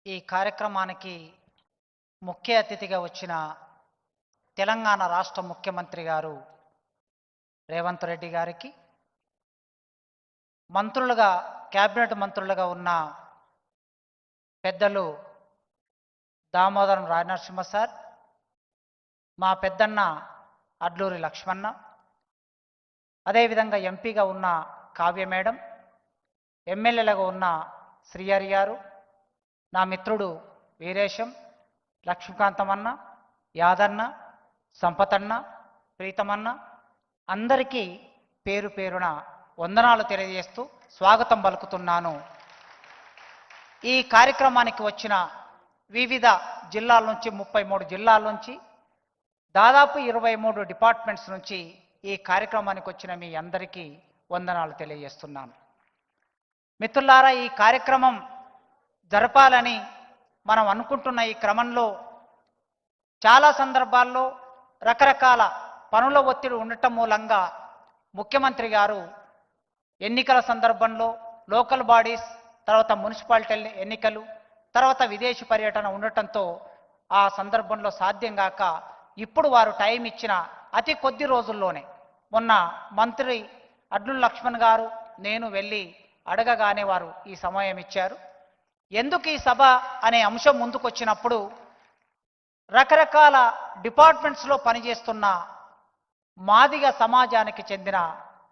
ఈ కార్యక్రమానికి ముఖ్య అతిథిగా వచ్చిన తెలంగాణ రాష్ట్ర ముఖ్యమంత్రి గారు రేవంత్ రెడ్డి గారికి, మంత్రులుగా క్యాబినెట్ మంత్రులుగా ఉన్న పెద్దలు దామోదరం రాజనరసింహ సార్, మా పెద్దన్న అడ్లూరి లక్ష్మణ, అదేవిధంగా ఎంపీగా ఉన్న కావ్య మేడం, ఎమ్మెల్యేలుగా ఉన్న శ్రీహరి గారు, నా మిత్రుడు వీరేశం, లక్ష్మీకాంతమన్న, యాదన్న, సంపతన్న, ప్రీతమన్న, అందరికీ పేరు పేరున వందనాలు తెలియజేస్తూ స్వాగతం పలుకుతున్నాను. ఈ కార్యక్రమానికి వచ్చిన వివిధ జిల్లాల నుంచి 33 జిల్లాల నుంచి దాదాపు 23 డిపార్ట్మెంట్స్ నుంచి ఈ కార్యక్రమానికి వచ్చిన మీ అందరికీ వందనాలు తెలియజేస్తున్నాను. మిత్రులారా, ఈ కార్యక్రమం జరపాలని మనం అనుకుంటున్న ఈ క్రమంలో చాలా సందర్భాల్లో రకరకాల పనుల ఒత్తిడి ఉండటం మూలంగా ముఖ్యమంత్రి గారు ఎన్నికల సందర్భంలో లోకల్ బాడీస్, తర్వాత మున్సిపాలిటీ ఎన్నికలు, తర్వాత విదేశీ పర్యటన ఉండటంతో ఆ సందర్భంలో సాధ్యం కాక ఇప్పుడు వారు టైం ఇచ్చిన అతి కొద్ది రోజుల్లోనే మొన్న మంత్రి అడ్లూరి లక్ష్మణ్ గారు నేను వెళ్ళి అడగగానే వారు ఈ సమయం ఇచ్చారు. ఎందుకు ఈ సభ అనే అంశం ముందుకు వచ్చినప్పుడు రకరకాల డిపార్ట్మెంట్స్లో పనిచేస్తున్న మాదిగ సమాజానికి చెందిన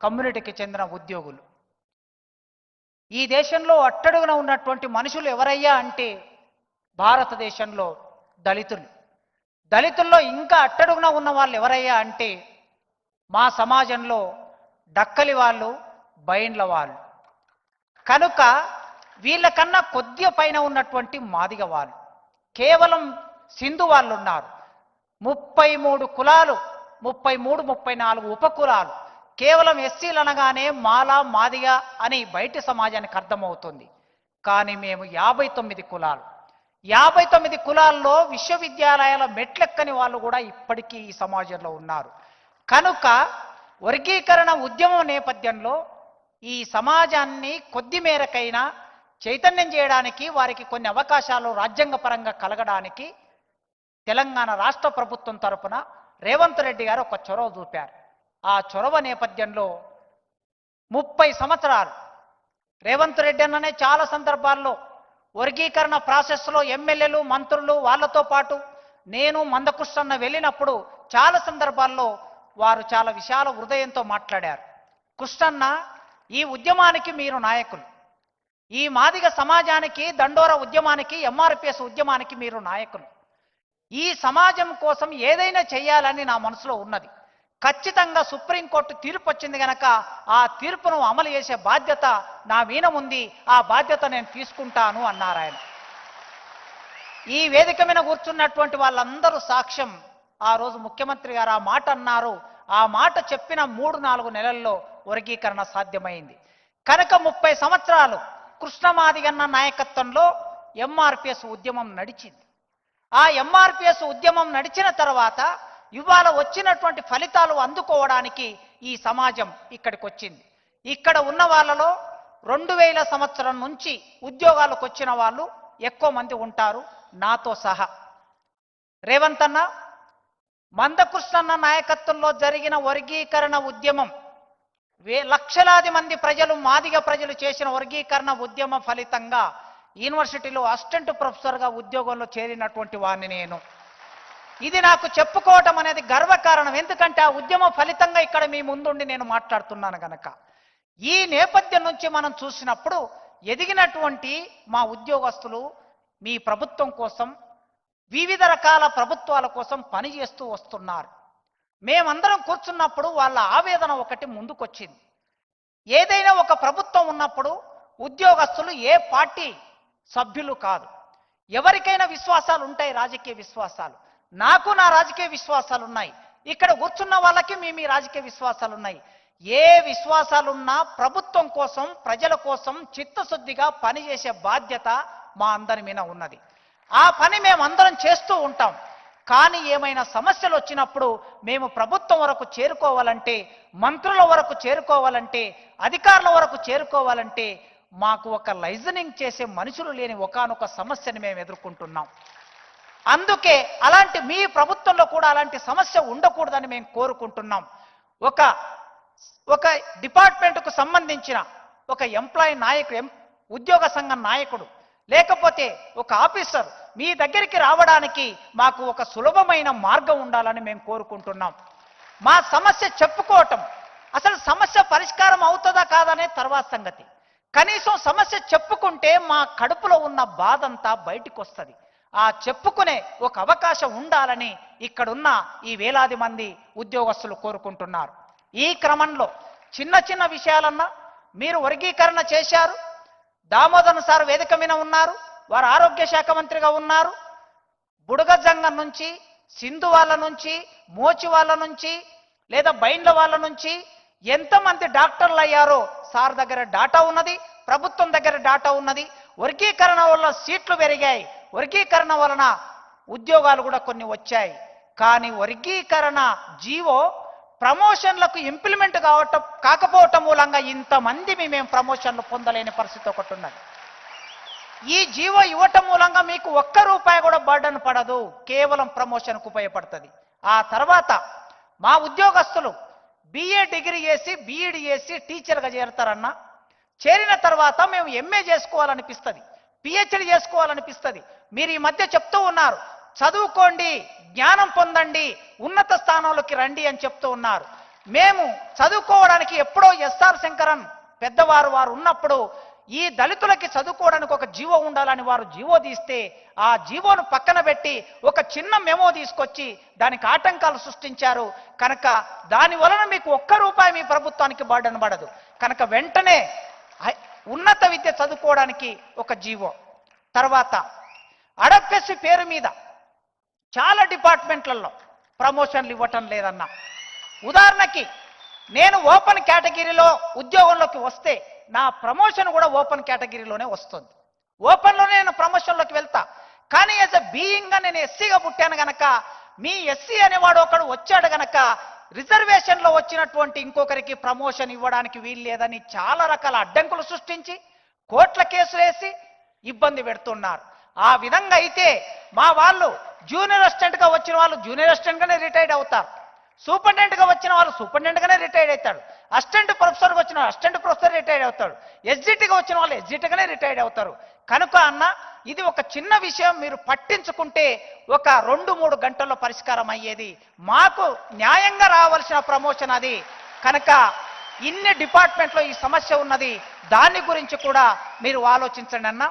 కమ్యూనిటీకి చెందిన ఉద్యోగులు, ఈ దేశంలో అట్టడుగున ఉన్నటువంటి మనుషులు ఎవరయ్యా అంటే భారతదేశంలో దళితులు. దళితుల్లో ఇంకా అట్టడుగున ఉన్న వాళ్ళు ఎవరయ్యా అంటే మా సమాజంలో డక్కలి వాళ్ళు, బైండ్ల వాళ్ళు. కనుక వీళ్ళకన్నా కొద్దిగా పైన ఉన్నటువంటి మాదిగ వాళ్ళు, కేవలం సింధు వాళ్ళు ఉన్నారు. 33 కులాలు, 33, 34 ఉపకులాలు. కేవలం ఎస్సీలు అనగానే మాల, మాదిగ అని బయటి సమాజానికి అర్థమవుతుంది. కానీ మేము 59 కులాలు. 59 కులాల్లో విశ్వవిద్యాలయాల మెట్లెక్కని వాళ్ళు కూడా ఇప్పటికీ ఈ సమాజంలో ఉన్నారు. కనుక వర్గీకరణ ఉద్యమం నేపథ్యంలో ఈ సమాజాన్ని కొద్ది మేరకైనా చైతన్యం చేయడానికి, వారికి కొన్ని అవకాశాలు రాజ్యాంగపరంగా కలగడానికి తెలంగాణ రాష్ట్ర ప్రభుత్వం తరపున రేవంత్ రెడ్డి గారు ఒక చొరవ చూపారు. ఆ చొరవ నేపథ్యంలో 30 సంవత్సరాలు రేవంత్ రెడ్డి అన్ననే చాలా సందర్భాల్లో వర్గీకరణ ప్రాసెస్లో ఎమ్మెల్యేలు, మంత్రులు, వాళ్ళతో పాటు నేను మందకృష్ణన్న వెళ్ళినప్పుడు చాలా సందర్భాల్లో వారు చాలా విశాల హృదయంతో మాట్లాడారు. కృష్ణన్న, ఈ ఉద్యమానికి మీరు నాయకులు, ఈ మాదిగ సమాజానికి, దండోర ఉద్యమానికి, ఎంఆర్పిఎస్ ఉద్యమానికి మీరు నాయకులు. ఈ సమాజం కోసం ఏదైనా చేయాలని నా మనసులో ఉన్నది. ఖచ్చితంగా సుప్రీంకోర్టు తీర్పు వచ్చింది కనుక ఆ తీర్పును అమలు చేసే బాధ్యత నా మీద ఉంది, ఆ బాధ్యత నేను తీసుకుంటాను అన్నారు ఆయన. ఈ వేదిక మీద కూర్చున్నటువంటి వాళ్ళందరూ సాక్ష్యం. ఆ రోజు ముఖ్యమంత్రి గారు ఆ మాట అన్నారు. ఆ మాట చెప్పిన 3-4 నెలల్లో వర్గీకరణ సాధ్యమైంది. కనుక 30 సంవత్సరాలు కృష్ణమాదిగన్న నాయకత్వంలో ఎంఆర్పిఎస్ ఉద్యమం నడిచింది. ఆ ఎంఆర్పిఎస్ ఉద్యమం నడిచిన తర్వాత ఇవాళ వచ్చినటువంటి ఫలితాలు అందుకోవడానికి ఈ సమాజం ఇక్కడికి వచ్చింది. ఇక్కడ ఉన్న వాళ్ళలో 2000 సంవత్సరం నుంచి ఉద్యోగాలకు వచ్చిన వాళ్ళు ఎక్కువ మంది ఉంటారు, నాతో సహా. రేవంత్ అన్న, మందకృష్ణన్న నాయకత్వంలో జరిగిన వర్గీకరణ ఉద్యమం, లక్షలాది మంది ప్రజలు, మాదిగ ప్రజలు చేసిన వర్గీకరణ ఉద్యమ ఫలితంగా యూనివర్సిటీలో అసిస్టెంట్ ప్రొఫెసర్గా ఉద్యోగంలో చేరినటువంటి వాడిని నేను. ఇది నాకు చెప్పుకోవటం అనేది గర్వకారణం. ఎందుకంటే ఆ ఉద్యమ ఫలితంగా ఇక్కడ మీ ముందుండి నేను మాట్లాడుతున్నాను కనుక. ఈ నేపథ్యం నుంచి మనం చూసినప్పుడు ఎదిగినటువంటి మా ఉద్యోగస్తులు మీ ప్రభుత్వం కోసం, వివిధ రకాల ప్రభుత్వాల కోసం పనిచేస్తూ వస్తున్నారు. మేమందరం కూర్చున్నప్పుడు వాళ్ళ ఆవేదన ఒకటి ముందుకొచ్చింది. ఏదైనా ఒక ప్రభుత్వం ఉన్నప్పుడు ఉద్యోగస్తులు ఏ పార్టీ సభ్యులు కాదు. ఎవరికైనా విశ్వాసాలు ఉంటాయి, రాజకీయ విశ్వాసాలు. నాకు నా రాజకీయ విశ్వాసాలు ఉన్నాయి. ఇక్కడ కూర్చున్న వాళ్ళకి మీ రాజకీయ విశ్వాసాలు ఉన్నాయి. ఏ విశ్వాసాలున్నా ప్రభుత్వం కోసం, ప్రజల కోసం చిత్తశుద్ధిగా పనిచేసే బాధ్యత మా అందరి మీద ఉన్నది. ఆ పని మేమందరం చేస్తూ ఉంటాం. కానీ ఏమైనా సమస్యలు వచ్చినప్పుడు మేము ప్రభుత్వం వరకు చేరుకోవాలంటే, మంత్రుల వరకు చేరుకోవాలంటే, అధికారుల వరకు చేరుకోవాలంటే మాకు ఒక లైజనింగ్ చేసే మనుషులు లేని ఒకానొక సమస్యని మేము ఎదుర్కొంటున్నాం. అందుకే అలాంటి మీ ప్రభుత్వంలో కూడా అలాంటి సమస్య ఉండకూడదని మేము కోరుకుంటున్నాం. ఒక డిపార్ట్మెంట్కు సంబంధించిన ఒక ఎంప్లాయీ నాయకుడు, ఉద్యోగ సంఘం నాయకుడు, లేకపోతే ఒక ఆఫీసర్ మీ దగ్గరికి రావడానికి మాకు ఒక సులభమైన మార్గం ఉండాలని మేము కోరుకుంటున్నాం. మా సమస్య చెప్పుకోవటం, అసలు సమస్య పరిష్కారం అవుతుందా కాదనే తర్వాత సంగతి. కనీసం సమస్య చెప్పుకుంటే మా కడుపులో ఉన్న బాధంతా బయటికి వస్తుంది. ఆ చెప్పుకునే ఒక అవకాశం ఉండాలని ఇక్కడున్న ఈ వేలాది మంది ఉద్యోగస్తులు కోరుకుంటున్నారు. ఈ క్రమంలో చిన్న చిన్న విషయాలన్నా మీరు వర్గీకరణ చేశారు. దామోదర్ సార్ వేదిక మీద ఉన్నారు, వారు ఆరోగ్య శాఖ మంత్రిగా ఉన్నారు. బుడగజంగం నుంచి, సింధు వాళ్ళ నుంచి, మోచి వాళ్ళ నుంచి, లేదా బైండ్ల వాళ్ళ నుంచి ఎంతమంది డాక్టర్లు అయ్యారో సార్ దగ్గర డాటా ఉన్నది, ప్రభుత్వం దగ్గర డాటా ఉన్నది. వర్గీకరణ వల్ల సీట్లు పెరిగాయి, వర్గీకరణ వలన ఉద్యోగాలు కూడా కొన్ని వచ్చాయి. కానీ వర్గీకరణ జీవో ప్రమోషన్లకు ఇంప్లిమెంట్ కాకపోవటం మూలంగా ఇంతమంది మేము ప్రమోషన్లు పొందలేని పరిస్థితి ఒకటి ఉన్నది. ఈ జీవో ఇవ్వటం మూలంగా మీకు ఒక్క రూపాయి కూడా బర్డన్ పడదు, కేవలం ప్రమోషన్కు ఉపయోగపడుతుంది. ఆ తర్వాత మా ఉద్యోగస్తులు BA డిగ్రీ చేసి BEd చేసి టీచర్గా చేరతారన్నా, చేరిన తర్వాత మేము MA చేసుకోవాలనిపిస్తుంది, PhD చేసుకోవాలనిపిస్తుంది. మీరు ఈ మధ్య చెప్తూ ఉన్నారు, చదువుకోండి, జ్ఞానం పొందండి, ఉన్నత స్థానంలోకి రండి అని చెప్తూ ఉన్నారు. మేము చదువుకోవడానికి ఎప్పుడో SR శంకరన్ పెద్దవారు వారు ఉన్నప్పుడు ఈ దళితులకి చదువుకోవడానికి ఒక జీవో ఉండాలని వారు జీవో తీస్తే ఆ జీవోను పక్కన పెట్టి ఒక చిన్న మెమో తీసుకొచ్చి దానికి ఆటంకాలు సృష్టించారు. కనుక దాని వలన మీకు ఒక్క రూపాయి మీ ప్రభుత్వానికి బర్డన్ పడదు. కనుక వెంటనే ఉన్నత విద్య చదువుకోవడానికి ఒక జీవో. తర్వాత అడప్పెస్సి పేరు మీద చాలా డిపార్ట్మెంట్లలో ప్రమోషన్లు ఇవ్వటం లేదన్నా. ఉదాహరణకి నేను ఓపెన్ కేటగిరీలో ఉద్యోగంలోకి వస్తే నా ప్రమోషన్ కూడా ఓపెన్ కేటగిరీలోనే వస్తుంది, ఓపెన్లోనే నేను ప్రమోషన్లోకి వెళ్తా. కానీ యాజ్ ఎ బీయింగ్గా నేను ఎస్సీగా పుట్టాను గనక, మీ ఎస్సీ అనేవాడు ఒకడు వచ్చాడు గనక రిజర్వేషన్లో వచ్చినటువంటి ఇంకొకరికి ప్రమోషన్ ఇవ్వడానికి వీలు లేదని చాలా రకాల అడ్డంకులు సృష్టించి కోర్టుల కేసులు వేసి ఇబ్బంది పెడుతున్నారు. ఆ విధంగా అయితే మా వాళ్ళు జూనియర్ అసిస్టెంట్గా వచ్చిన వాళ్ళు జూనియర్ అసిస్టెంట్గానే రిటైర్డ్ అవుతారు, సూపరింటెండెంట్గా వచ్చిన వాళ్ళు సూపరింటెండెంట్గానే రిటైర్డ్ అవుతాడు, అసిస్టెంట్ ప్రొఫెసర్గా వచ్చిన అసిస్టెంట్ ప్రొఫెసర్ రిటైర్డ్ అవుతాడు, ఎస్జిటిగా వచ్చిన వాళ్ళు ఎస్జిటిగానే రిటైర్డ్ అవుతారు. కనుక అన్న ఇది ఒక చిన్న విషయం, మీరు పట్టించుకుంటే ఒక 2-3 గంటల్లో పరిష్కారం అయ్యేది. మాకు న్యాయంగా రావాల్సిన ప్రమోషన్ అది. కనుక ఇన్ని డిపార్ట్మెంట్లో ఈ సమస్య ఉన్నది, దాని గురించి కూడా మీరు ఆలోచించండి అన్న.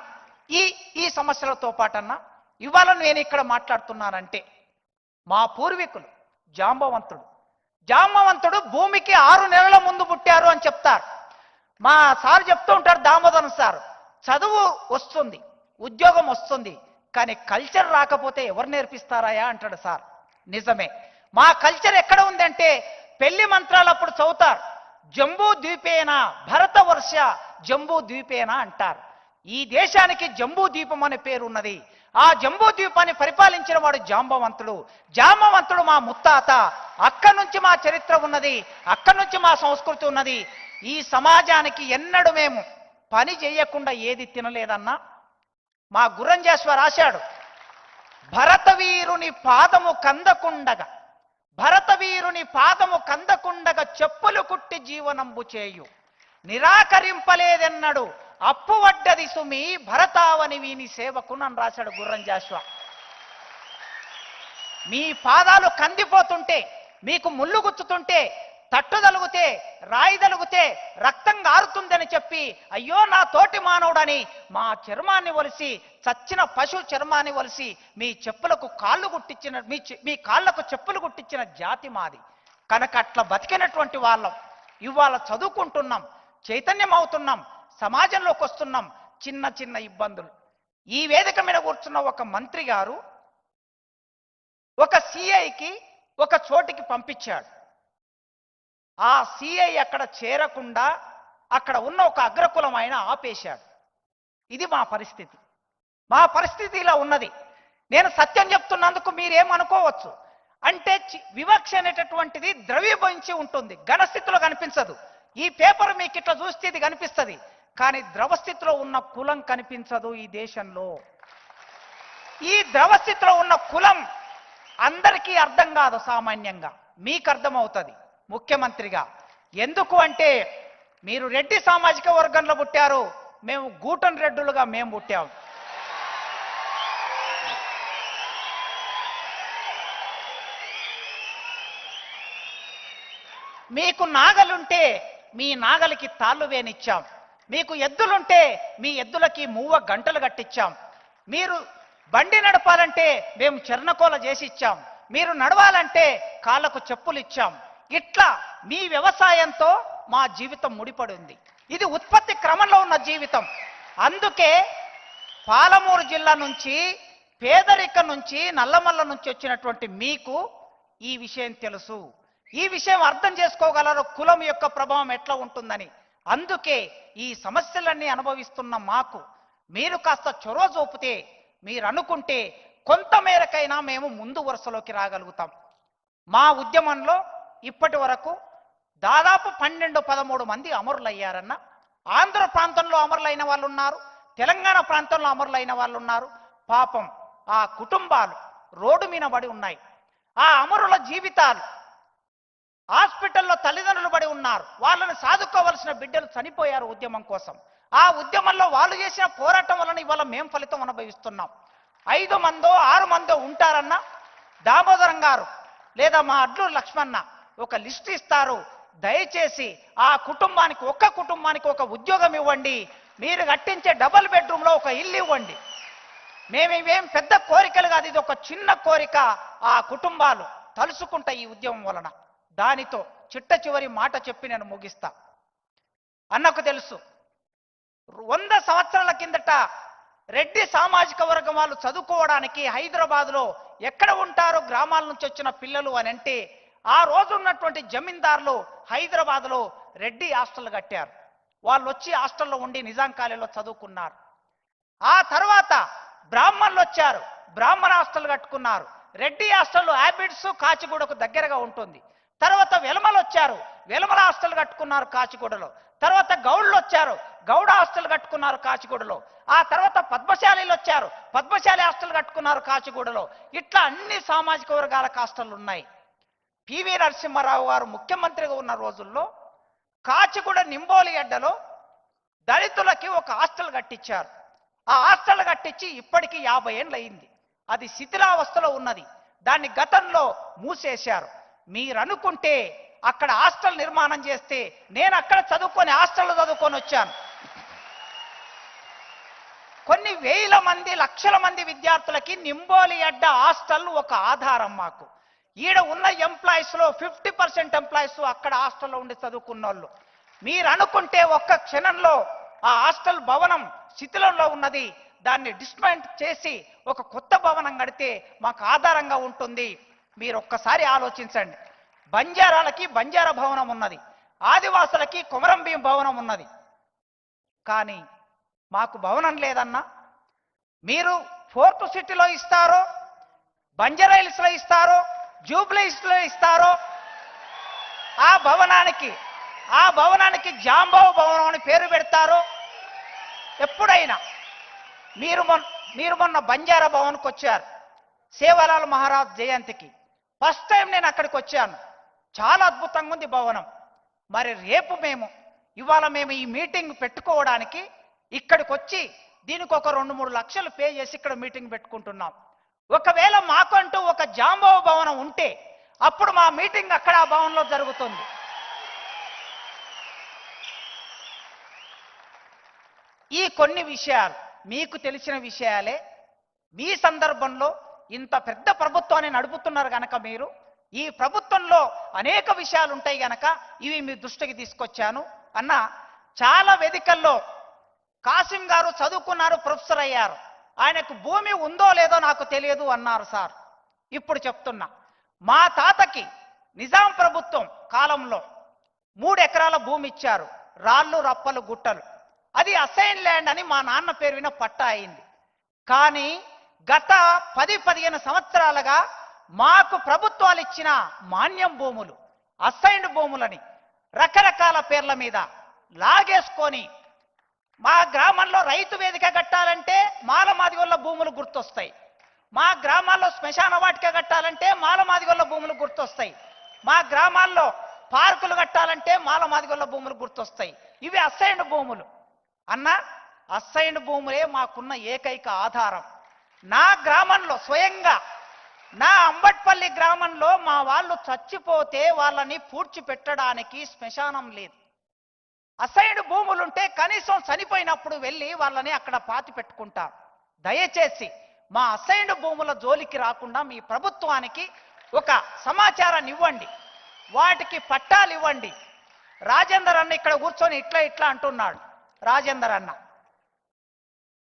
ఈ సమస్యలతో పాటన్నా ఇవాళ నేను ఇక్కడ మాట్లాడుతున్నానంటే మా పూర్వీకులు జాంబవంతుడు భూమికి 6 నెలల ముందు పుట్టారు అని చెప్తారు. మా సార్ చెప్తూ ఉంటారు, దామోదర్ సార్, చదువు వస్తుంది, ఉద్యోగం వస్తుంది, కానీ కల్చర్ రాకపోతే ఎవరు నేర్పిస్తారాయా అంటాడు సార్. నిజమే, మా కల్చర్ ఎక్కడ ఉందంటే పెళ్లి మంత్రాలు అప్పుడు చదువుతారు, జంబూ ద్వీపేన భరత వర్ష జంబూ ద్వీపేన అంటారు. ఈ దేశానికి జంబూ ద్వీపం అనే పేరు ఉన్నది. ఆ జంబూ ద్వీపాన్ని పరిపాలించిన వాడు జాంబవంతుడు మా ముత్తాత. అక్కడి నుంచి మా చరిత్ర ఉన్నది, అక్కడి నుంచి మా సంస్కృతి ఉన్నది. ఈ సమాజానికి ఎన్నడూ మేము పని చేయకుండా ఏది తినలేదన్నా. మా గుర్రంజేశ్వర రాశాడు, భరతవీరుని పాదము కందకుండగా చెప్పులు కుట్టి జీవనంబు చేయు, నిరాకరింపలేదెన్నడు అప్పు వడ్డది సుమి భరతావని వీని సేవకు అని రాశాడు గుర్రంజాశ్వ. మీ పాదాలు కందిపోతుంటే, మీకు ముళ్ళు గుచ్చుతుంటే, తట్టుదలుగుతే, రాయిదలుగుతే రక్తం గారుతుందని చెప్పి అయ్యో నా తోటి మానవుడని మా చర్మాన్ని వలిసి, చచ్చిన పశు చర్మాన్ని వలిసి మీ చెప్పులకు కాళ్ళు గుట్టించిన మీ కాళ్లకు చెప్పులు గుట్టించిన జాతి మాది. కనుక అట్లా బతికినటువంటి వాళ్ళం ఇవాళ చదువుకుంటున్నాం, చైతన్యం అవుతున్నాం, సమాజంలోకి వస్తున్నాం. చిన్న చిన్న ఇబ్బందులు. ఈ వేదిక మీద కూర్చున్న ఒక మంత్రి గారు ఒక సిఐకి ఒక చోటికి పంపించాడు. ఆ సిఐ అక్కడ చేరకుండా అక్కడ ఉన్న ఒక అగ్రకులం ఆయన ఆపేశాడు. ఇది మా పరిస్థితి ఇలా ఉన్నది. నేను సత్యం చెప్తున్నందుకు మీరేమనుకోవచ్చు అంటే వివక్ష అనేటటువంటిది ద్రవీభవించి ఉంటుంది, ఘనస్థితిలో కనిపించదు. ఈ పేపర్ మీకు ఇట్లా చూస్తే ఇది కనిపిస్తుంది, కానీ ద్రవస్థితిలో ఉన్న కులం కనిపించదు ఈ దేశంలో. ఈ ద్రవస్థితిలో ఉన్న కులం అందరికీ అర్థం కాదు, సామాన్యంగా మీకు అర్థమవుతుంది ముఖ్యమంత్రిగా. ఎందుకు అంటే మీరు రెడ్డి సామాజిక వర్గంలో పుట్టారు, మేము గూటన్ రెడ్డులుగా మేము పుట్టాము. మీకు నాగలుంటే మీ నాగలికి తాళ్ళు వేనిచ్చాం, మీకు ఎద్దులుంటే మీ ఎద్దులకి మూవ గంటలు కట్టించాం, మీరు బండి నడపాలంటే మేము చెర్నకోల చేసి ఇచ్చాం, మీరు నడవాలంటే కాళ్ళకు చెప్పులు ఇచ్చాం. ఇట్లా మీ వ్యవసాయంతో మా జీవితం ముడిపడి ఉంది. ఇది ఉత్పత్తి క్రమంలో ఉన్న జీవితం. అందుకే పాలమూరు జిల్లా నుంచి, పేదరికం నుంచి, నల్లమల్ల నుంచి వచ్చినటువంటి మీకు ఈ విషయం తెలుసు. ఈ విషయం అర్థం చేసుకోగలరు కులం యొక్క ప్రభావం ఎట్లా ఉంటుందని. అందుకే ఈ సమస్యలన్నీ అనుభవిస్తున్న మాకు మీరు కాస్త చొరవ చూపితే, మీరు అనుకుంటే కొంత మేరకైనా మేము ముందు వరుసలోకి రాగలుగుతాం. మా ఉద్యమంలో ఇప్పటి వరకు దాదాపు 12-13 మంది అమరులయ్యారన్న. ఆంధ్ర ప్రాంతంలో అమరులైన వాళ్ళు ఉన్నారు, తెలంగాణ ప్రాంతంలో అమరులైన వాళ్ళు ఉన్నారు. పాపం ఆ కుటుంబాలు రోడ్డు మీద పడి ఉన్నాయి. ఆ అమరుల జీవితాలు హాస్పిటల్లో తల్లిదండ్రులు పడి ఉన్నారు. వాళ్ళని సాదుకోవలసిన బిడ్డలు చనిపోయారు ఉద్యమం కోసం. ఆ ఉద్యమంలో వాళ్ళు చేసిన పోరాటం వలన ఇవాళ మేం ఫలితం అనుభవిస్తున్నాం. 5 మందో 6 మందో ఉంటారన్న. దామోదరం గారు లేదా మా అడ్లూరు లక్ష్మణ ఒక లిస్ట్ ఇస్తారు, దయచేసి ఆ కుటుంబానికి, ఒక్క కుటుంబానికి ఒక ఉద్యోగం ఇవ్వండి, మీరు కట్టించే డబుల్ బెడ్రూమ్లో ఒక ఇల్లు ఇవ్వండి. మేము ఇవేం పెద్ద కోరికలు కాదు, ఇది ఒక చిన్న కోరిక. ఆ కుటుంబాలు తలుసుకుంటాయి ఈ ఉద్యమం వలన. దానితో చిట్ట చివరి మాట చెప్పి నేను ముగిస్తా. అన్నకు తెలుసు 100 సంవత్సరాల కిందట రెడ్డి సామాజిక వర్గం వాళ్ళు చదువుకోవడానికి హైదరాబాద్లో ఎక్కడ ఉంటారో గ్రామాల నుంచి వచ్చిన పిల్లలు అని అంటే, ఆ రోజు ఉన్నటువంటి జమీందారులు హైదరాబాద్లో రెడ్డి హాస్టల్ కట్టారు. వాళ్ళు వచ్చి హాస్టల్లో ఉండి నిజాం కాలేజీలో చదువుకున్నారు. ఆ తర్వాత బ్రాహ్మణులు వచ్చారు, బ్రాహ్మణ హాస్టల్ కట్టుకున్నారు. రెడ్డి హాస్టల్ హ్యాబిట్స్ కాచిగూడకు దగ్గరగా ఉంటుంది. తర్వాత వెలమలు వచ్చారు, వెలమల హాస్టల్ కట్టుకున్నారు కాచిగూడలో. తర్వాత గౌడ్లు వచ్చారు, గౌడ హాస్టల్ కట్టుకున్నారు కాచిగూడలో. ఆ తర్వాత పద్మశాలీలు వచ్చారు, పద్మశాలి హాస్టల్ కట్టుకున్నారు కాచిగూడలో. ఇట్లా అన్ని సామాజిక వర్గాల హాస్టల్ ఉన్నాయి. పివి నరసింహారావు గారు ముఖ్యమంత్రిగా ఉన్న రోజుల్లో కాచిగూడ నింబోలి అడ్డలో దళితులకి ఒక హాస్టల్ కట్టించారు. ఆ హాస్టల్ కట్టించి ఇప్పటికీ 50 ఏళ్ళు అయింది. అది శిథిలావస్థలో ఉన్నది. దాన్ని గతంలో మూసేశారు. మీరు అనుకుంటే అక్కడ హాస్టల్ నిర్మాణం చేస్తే, నేను అక్కడ చదువుకొని హాస్టల్లో చదువుకొని వచ్చాను. కొన్ని వేల మంది, లక్షల మంది విద్యార్థులకి నింబోలి అడ్డ హాస్టల్ ఒక ఆధారం. మాకు ఈడ ఉన్న ఎంప్లాయీస్లో 50% ఎంప్లాయీస్ అక్కడ హాస్టల్లో ఉండి చదువుకున్న వాళ్ళు. మీరు అనుకుంటే ఒక్క క్షణంలో ఆ హాస్టల్ భవనం శిథిలంలో ఉన్నది, దాన్ని డిస్మెంట్ చేసి ఒక కొత్త భవనం కడితే మాకు ఆధారంగా ఉంటుంది. మీరు ఒక్కసారి ఆలోచించండి. బంజారాలకి బంజారా భవనం ఉన్నది, ఆదివాసులకి కొమరం భీం భవనం ఉన్నది. కానీ మాకు భవనం లేదన్నా. మీరు ఫోర్త్ సిటీలో ఇస్తారో, బంజారా హిల్స్లో ఇస్తారో, జూబ్లీ హిల్స్లో ఇస్తారో, ఆ భవనానికి జాంబావు భవనం అని పేరు పెడతారో. ఎప్పుడైనా మీరు మొన్న బంజారా భవన్కి వచ్చారు సేవలాల్ మహారాజ్ జయంతికి. ఫస్ట్ టైం నేను అక్కడికి వచ్చాను. చాలా అద్భుతంగా ఉంది భవనం. మరి రేపు ఇవాళ మేము ఈ మీటింగ్ పెట్టుకోవడానికి ఇక్కడికి వచ్చి దీనికి ఒక 2-3 లక్షలు పే చేసి ఇక్కడ మీటింగ్ పెట్టుకుంటున్నాం. ఒకవేళ మాకంటూ ఒక జాంబావు భవనం ఉంటే అప్పుడు మా మీటింగ్ అక్కడ ఆ భవనంలో జరుగుతుంది. ఈ కొన్ని విషయాలు మీకు తెలిసిన విషయాలే. మీ సందర్భంలో ఇంత పెద్ద ప్రభుత్వాన్ని నడుపుతున్నారు గనక, మీరు ఈ ప్రభుత్వంలో అనేక విషయాలు ఉంటాయి గనక ఇవి మీ దృష్టికి తీసుకొచ్చాను. అన్న, చాలా వేదికల్లో కాసిం గారు చదువుకున్నారు, ప్రొఫెసర్ అయ్యారు, ఆయనకు భూమి ఉందో లేదో నాకు తెలియదు అన్నారు సార్. ఇప్పుడు చెప్తున్నా, మా తాతకి నిజాం ప్రభుత్వం కాలంలో 3 ఎకరాల భూమి ఇచ్చారు, రాళ్ళు రప్పలు గుట్టలు. అది అసైన్ ల్యాండ్ అని మా నాన్న పేరు విన పట్టా అయింది. కానీ గత 10-15 సంవత్సరాలుగా మాకు ప్రభుత్వాలు ఇచ్చిన మాన్యం భూములు, అసైన్డ్ భూములని రకరకాల పేర్ల మీద లాగేసుకొని మా గ్రామంలో రైతు వేదిక కట్టాలంటే మాలమాదిగొల్ల భూములు గుర్తొస్తాయి. మా గ్రామాల్లో శ్మశాన వాటిక కట్టాలంటే మాలమాదిగొల్ల భూములు గుర్తొస్తాయి. మా గ్రామాల్లో పార్కులు కట్టాలంటే మాలమాదిగొల్ల భూములు గుర్తొస్తాయి. ఇవి అసైన్డ్ భూములు. అన్న, అసైన్డ్ భూములే మాకున్న ఏకైక ఆధారం. నా గ్రామంలో స్వయంగా నా అంబట్పల్లి గ్రామంలో మా వాళ్ళు చచ్చిపోతే వాళ్ళని పూడ్చిపెట్టడానికి శ్మశానం లేదు. అసైన్డ్ భూములుంటే కనీసం చనిపోయినప్పుడు వెళ్ళి వాళ్ళని అక్కడ పాతి పెట్టుకుంటారు. దయచేసి మా అసైన్డ్ భూముల జోలికి రాకుండా మీ ప్రభుత్వానికి ఒక సమాచారాన్ని ఇవ్వండి, వాటికి పట్టాలు ఇవ్వండి. రాజేందర్ అన్న ఇక్కడ కూర్చొని ఇట్లా అంటున్నాడు. రాజేందర్ అన్న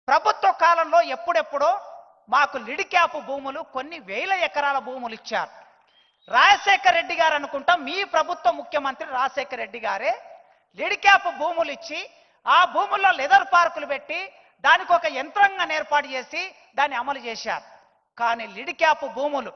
ప్రభుత్వ కాలంలో ఎప్పుడెప్పుడో మాకు లిడ్ క్యాప్ భూములు కొన్ని వేల ఎకరాల భూములు ఇచ్చారు. రాజశేఖర్ రెడ్డి గారు అనుకుంటా, మీ ప్రభుత్వ ముఖ్యమంత్రి రాజశేఖర్ రెడ్డి గారే లిడ్ క్యాప్ భూములు ఇచ్చి ఆ భూముల్లో లెదర్ పార్కులు పెట్టి దానికి ఒక యంత్రాంగాన్ని ఏర్పాటు చేసి దాన్ని అమలు చేశారు. కానీ లిడ్ క్యాప్ భూములు